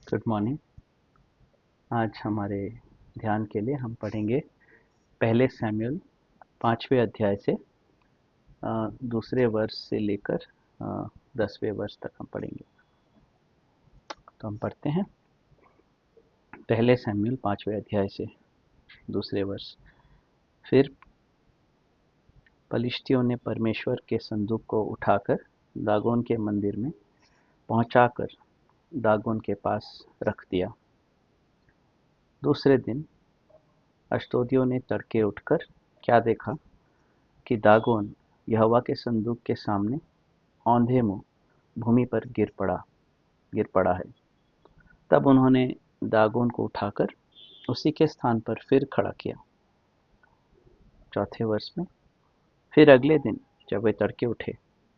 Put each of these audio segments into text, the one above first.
Good morning. आज हमारे ध्यान के लिए हम पढ़ेंगे पहले सैमुअल 5वें अध्याय से दूसरे वर्ष से लेकर 10वें वर्ष तक हम पढ़ेंगे। तो हम पढ़ते हैं पहले सैमुअल 5वें अध्याय से दूसरे वर्ष। फिर पलिश्तियों ने परमेश्वर के संदूक को उठाकर दागोन के मंदिर में पहुंचाकर दागोन के पास रख दिया। दूसरे दिन अश्दोदियों ने तड़के उठकर क्या देखा कि दागोन यहोवा के संदूक के सामने औंधे मुंह भूमि पर गिर पड़ा है। तब उन्होंने दागोन को उठाकर उसी के स्थान पर फिर खड़ा किया। चौथे वर्ष में फिर अगले दिन जब वे तड़के उठे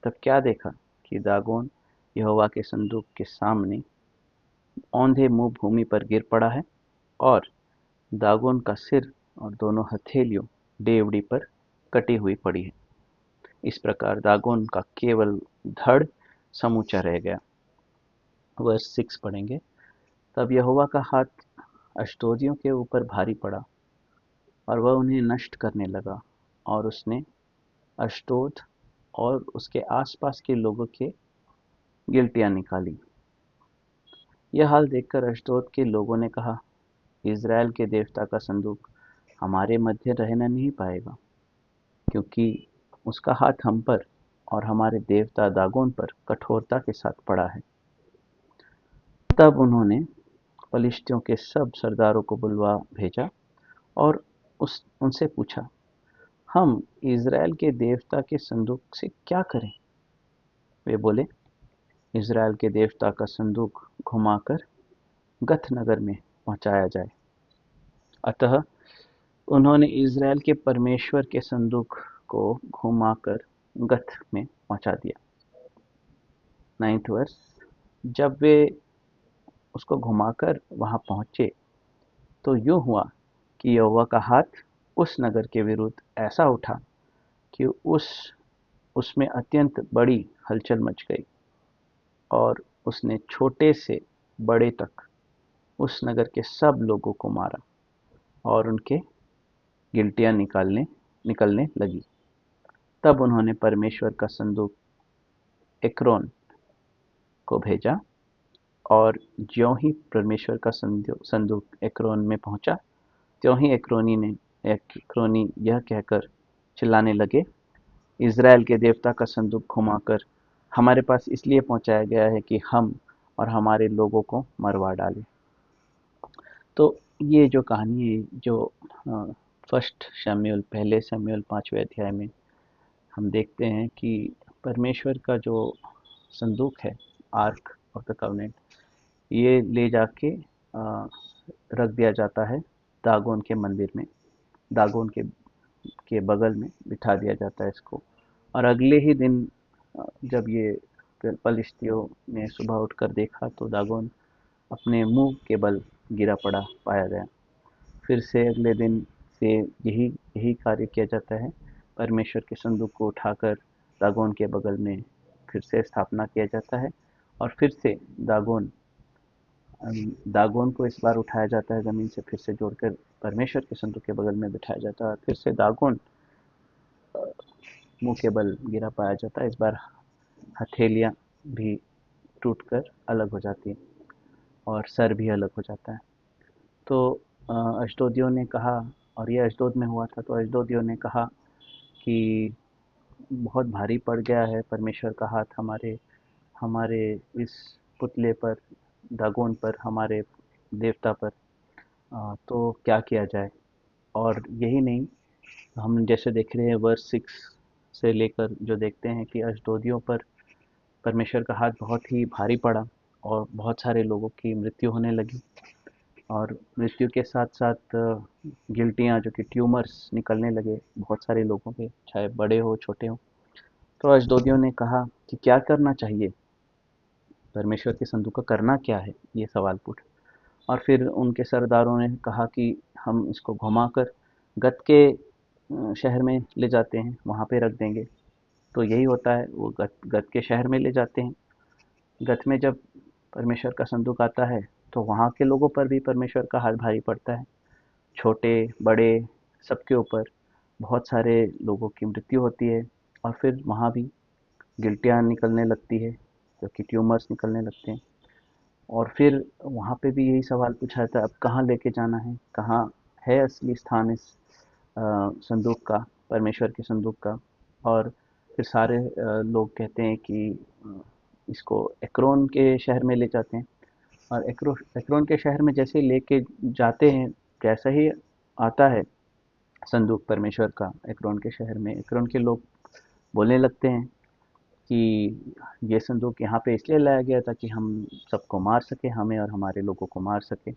तब क्या देखा कि दागोन यहोवा के संदूक के सामने औंधे मुंह भूमि पर गिर पड़ा है और दागोन का सिर और दोनों हथेलियों डेवढ़ी पर कटी हुई पड़ी है। इस प्रकार दागोन का केवल धड़ समूचा रह गया। वर्ष 6 पढ़ेंगे। तब यहोवा का हाथ अश्दोदियों के ऊपर भारी पड़ा और वह उन्हें नष्ट करने लगा और उसने अश्दोद और उसके आसपास के लोगों के गिलटियां निकाली। यह हाल देखकर अश्दोद के लोगों ने कहा, इज़राइल के देवता का संदूक हमारे मध्य रहना नहीं पाएगा, क्योंकि उसका हाथ हम पर और हमारे देवता दागोन पर कठोरता के साथ पड़ा है। तब उन्होंने पलिश्तियों के सब सरदारों को बुलवा भेजा और उनसे पूछा, हम इज़राइल के देवता के संदूक से क्या करें? वे बोले, इज़राइल के देवता का संदूक घुमाकर गथ नगर में पहुंचाया जाए। अतः उन्होंने इज़राइल के परमेश्वर के संदूक को घुमाकर गथ में पहुंचा दिया। 9th वर्ष। जब वे उसको घुमाकर वहां पहुंचे तो यूं हुआ कि यहोवा का हाथ उस नगर के विरुद्ध ऐसा उठा कि उसमें अत्यंत बड़ी हलचल मच गई और उसने छोटे से बड़े तक उस नगर के सब लोगों को मारा और उनके गिलटियां निकलने लगी। तब उन्होंने परमेश्वर का संदूक एक्रोन को भेजा और ज्यों ही परमेश्वर का संदूक एक्रोन में पहुंचा त्यों ही एक्रोनी यह कहकर चिल्लाने लगे, इज़राइल के देवता का संदूक घुमाकर हमारे पास इसलिए पहुंचाया गया है कि हम और हमारे लोगों को मरवा डालें। तो ये जो कहानी है, जो पहले शमूएल 5वें अध्याय में हम देखते हैं कि परमेश्वर का जो संदूक है, आर्क ऑफ द कवनेंट, ये ले जाके रख दिया जाता है दागोन के मंदिर में। दागोन के बगल में बिठा दिया जाता है इसको। और अगले ही दिन जब ये पलिश्तियों ने सुबह उठकर देखा तो दागोन अपने मुंह के बल गिरा पड़ा पाया गया। फिर से अगले दिन से यही कार्य किया जाता है। परमेश्वर के संदूक को उठाकर दागोन के बगल में फिर से स्थापना किया जाता है और फिर से दागोन को इस बार उठाया जाता है ज़मीन से, फिर से जोड़कर परमेश्वर के संदूक के बगल में बिठाया जाता है और फिर से दागोन मुंह के बल गिरा पाया जाता है। इस बार हथेलियां भी टूटकर अलग हो जाती हैं और सर भी अलग हो जाता है। तो अश्दोदियों ने कहा, और ये अश्दोद में हुआ था, तो अश्दोदियों ने कहा कि बहुत भारी पड़ गया है परमेश्वर का हाथ हमारे इस पुतले पर, दागोन पर, हमारे देवता पर। तो क्या किया जाए? और यही नहीं, हम जैसे देख रहे हैं वर्ष 6 से लेकर जो देखते हैं कि अश्दोदियों पर परमेश्वर का हाथ बहुत ही भारी पड़ा और बहुत सारे लोगों की मृत्यु होने लगी और मृत्यु के साथ साथ गिल्टियाँ जो कि ट्यूमर्स निकलने लगे बहुत सारे लोगों के, चाहे बड़े हो छोटे हो। तो अश्दोदियों ने कहा कि क्या करना चाहिए, परमेश्वर के संदूक का करना क्या है, ये सवाल पूछा। और फिर उनके सरदारों ने कहा कि हम इसको घुमाकर गत के शहर में ले जाते हैं, वहाँ पे रख देंगे। तो यही होता है, वो गत के शहर में ले जाते हैं। गत में जब परमेश्वर का संदूक आता है तो वहाँ के लोगों पर भी परमेश्वर का हाथ भारी पड़ता है। छोटे बड़े सबके ऊपर बहुत सारे लोगों की मृत्यु होती है, और फिर वहाँ भी गिल्टियाँ निकलने लगती है, जो कि ट्यूमर्स निकलने लगते हैं। और फिर वहाँ पे भी यही सवाल पूछा जाता है, अब कहाँ लेके जाना है, कहाँ है असली स्थान इस संदूक का, परमेश्वर के संदूक का। और फिर सारे लोग कहते हैं कि इसको एक्रोन के शहर में ले जाते हैं। और एक्रोन के शहर में जैसे ही लेके जाते हैं, जैसा ही आता है संदूक परमेश्वर का एक्रोन के शहर में, एक्रोन के लोग बोलने लगते हैं कि ये संदूक यहाँ पे इसलिए लाया गया था कि हम सबको मार सके, हमें और हमारे लोगों को मार सके।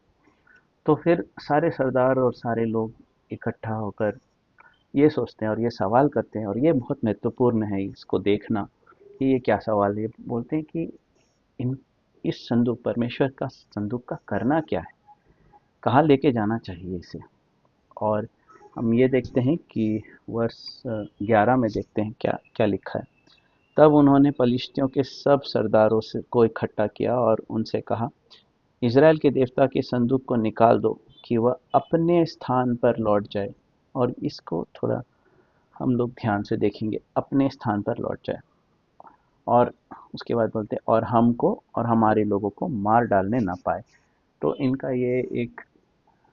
तो फिर सारे सरदार और सारे लोग इकट्ठा होकर ये सोचते हैं और ये सवाल करते हैं, और ये बहुत महत्वपूर्ण है इसको देखना कि ये क्या सवाल है। ये बोलते हैं कि इन इस संदूक परमेश्वर का संदूक का करना क्या है, कहाँ लेके जाना चाहिए इसे। और हम ये देखते हैं कि वर्ष 11 में देखते हैं क्या क्या लिखा है। तब उन्होंने पलिश्तियों के सब सरदारों से को इकट्ठा किया और उनसे कहा, इज़राइल के देवता के संदूक को निकाल दो कि वह अपने स्थान पर लौट जाए। और इसको थोड़ा हम लोग ध्यान से देखेंगे, अपने स्थान पर लौट जाए। और उसके बाद बोलते हैं, और हमको और हमारे लोगों को मार डालने ना पाए। तो इनका ये एक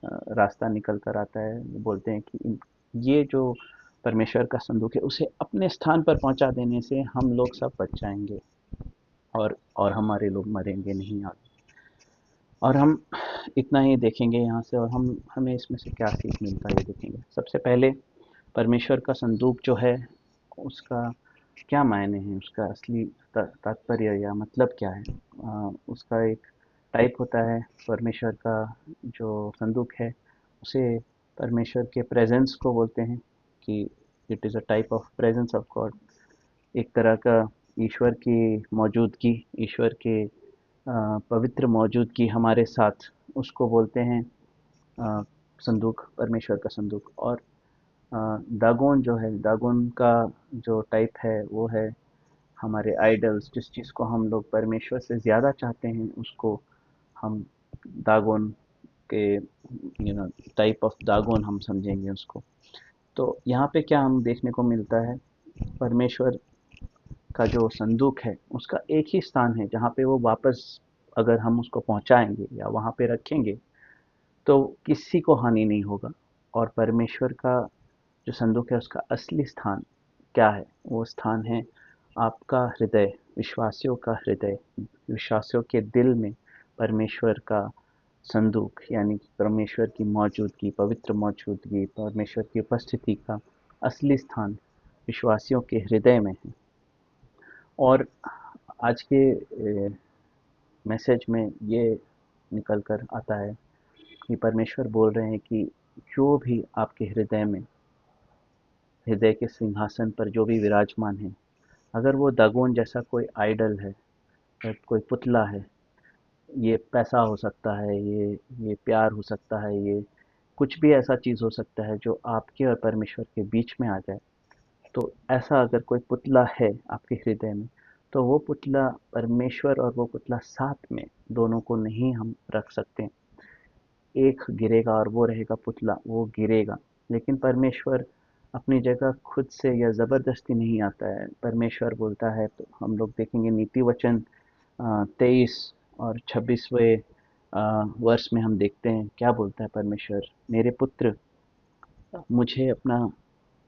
रास्ता निकल कर आता है। वो बोलते हैं कि ये जो परमेश्वर का संदूक है उसे अपने स्थान पर पहुंचा देने से हम लोग सब बच जाएंगे, और हमारे लोग मरेंगे नहीं। और हम इतना ही देखेंगे यहाँ से, और हमें इसमें से क्या सीख मिलता है ये देखेंगे। सबसे पहले परमेश्वर का संदूक जो है उसका क्या मायने हैं, उसका असली तात्पर्य या मतलब क्या है। उसका एक टाइप होता है परमेश्वर का। जो संदूक है उसे परमेश्वर के प्रेजेंस को बोलते हैं कि it is a type of presence of God. एक तरह का ईश्वर की मौजूदगी, ईश्वर के पवित्र मौजूदगी हमारे साथ, उसको बोलते हैं अ, संदूक, परमेश्वर का संदूक। और दागोन जो है, दागोन का जो टाइप है वो है हमारे आइडल्स। जिस चीज़ को हम लोग परमेश्वर से ज़्यादा चाहते हैं उसको हम दागोन के टाइप ऑफ दागोन हम समझेंगे उसको। तो यहाँ पे क्या हम देखने को मिलता है, परमेश्वर का जो संदूक है उसका एक ही स्थान है जहाँ पे वो वापस, अगर हम उसको पहुँचाएंगे या वहाँ पे रखेंगे तो किसी को हानि नहीं होगा। और परमेश्वर का जो संदूक है उसका असली स्थान क्या है, वो स्थान है आपका हृदय, विश्वासियों का हृदय, विश्वासियों के दिल में परमेश्वर का संदूक, यानी परमेश्वर की मौजूदगी, पवित्र मौजूदगी, परमेश्वर की उपस्थिति का असली स्थान विश्वासियों के हृदय में है। और आज के मैसेज में ये निकल कर आता है कि परमेश्वर बोल रहे हैं कि जो भी आपके हृदय में, हृदय के सिंहासन पर जो भी विराजमान है, अगर वो दागोन जैसा कोई आइडल है या कोई पुतला है, ये पैसा हो सकता है, ये प्यार हो सकता है, ये कुछ भी ऐसा चीज़ हो सकता है जो आपके और परमेश्वर के बीच में आ जाए। तो ऐसा अगर कोई पुतला है आपके हृदय में, तो वो पुतला परमेश्वर और वो पुतला साथ में, दोनों को नहीं हम रख सकते। एक गिरेगा और वो रहेगा पुतला, वो गिरेगा। लेकिन परमेश्वर अपनी जगह खुद से या ज़बरदस्ती नहीं आता है। परमेश्वर बोलता है, तो हम लोग देखेंगे नीति वचन 23 और 26वें वर्ष में हम देखते हैं क्या बोलता है परमेश्वर, मेरे पुत्र मुझे अपना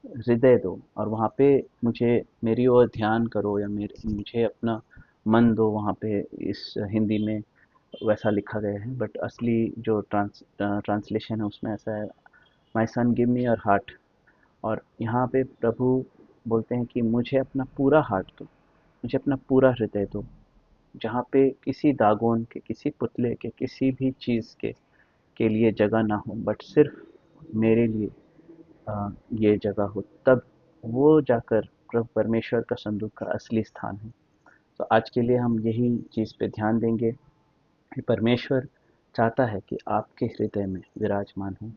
हृदय दो, और वहाँ पे मुझे, मेरी ओर ध्यान करो, या मेरे मुझे अपना मन दो। वहाँ पे इस हिंदी में वैसा लिखा गया है, बट असली जो ट्रांसलेशन है उसमें ऐसा है, my son give me your heart. और यहाँ पे प्रभु बोलते हैं कि मुझे अपना पूरा हार्ट दो, मुझे अपना पूरा हृदय दो, जहाँ पे किसी दागोन के, किसी पुतले के, किसी भी चीज़ के लिए जगह ना हो, बट सिर्फ मेरे लिए ये जगह हो। तब वो जाकर प्रभु परमेश्वर का संदूक का असली स्थान है। तो आज के लिए हम यही चीज़ पे ध्यान देंगे कि परमेश्वर चाहता है कि आपके हृदय में विराजमान हो।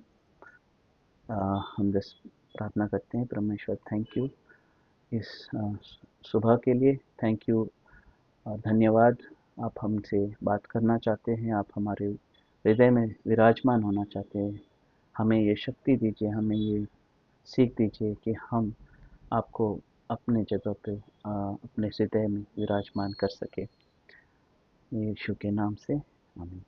हम बस प्रार्थना करते हैं, परमेश्वर थैंक यू इस सुबह के लिए, थैंक यू, धन्यवाद। आप हमसे बात करना चाहते हैं, आप हमारे हृदय में विराजमान होना चाहते हैं। हमें ये शक्ति दीजिए, हमें ये सीख दीजिए कि हम आपको अपने जगह पे अपने हृदय में विराजमान कर सके। यीशु के नाम से आमीन।